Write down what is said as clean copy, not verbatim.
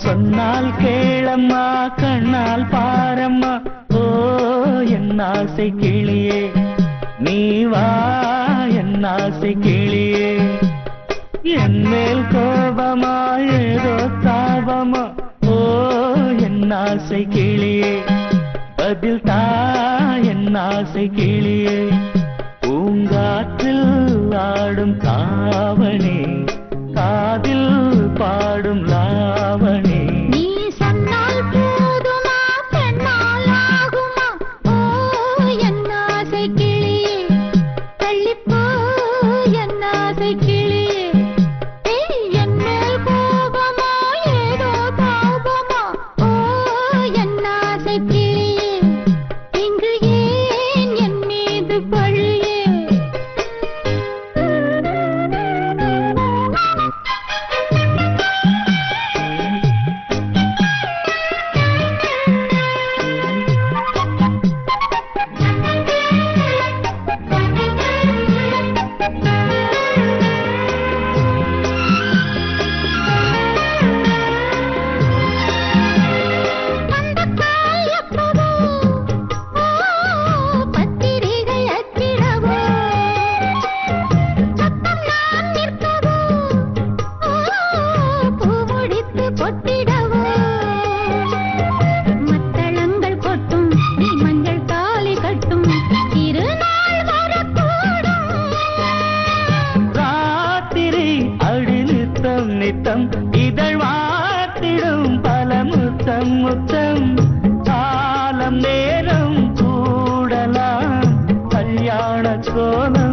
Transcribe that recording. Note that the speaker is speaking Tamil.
சொன்னால் கேளம்மா கண்ணால் பாரம்மா ஓ என் ஆசை கிளியே நீ வா என் ஆசை கிளியே என் மேல் கோபமா ஏதோ தாபமா ஓ என் ஆசை கிளியே பதில் தா என் ஆசை கிளியே பூங்காற்றில் ஆடும் தாவணி காதில் பாடும் லாவணி நீ சொன்னால் போதுமா பெண்ணால் ஆகுமா ஓ என் ஆசை கிளியே தள்ளிப்போ என் ஆசை கிளியே என் மேல் கோபமா ஏதோ தாபமா ஓ என் ஆசை கிளியே இங்கு ஏன் என் மீது பழியே நித்தம் இதழ் வாத்திடும் பல முத்தம் முத்தம் காலம் நேரம் கூடலாம் கல்யாண கோலம்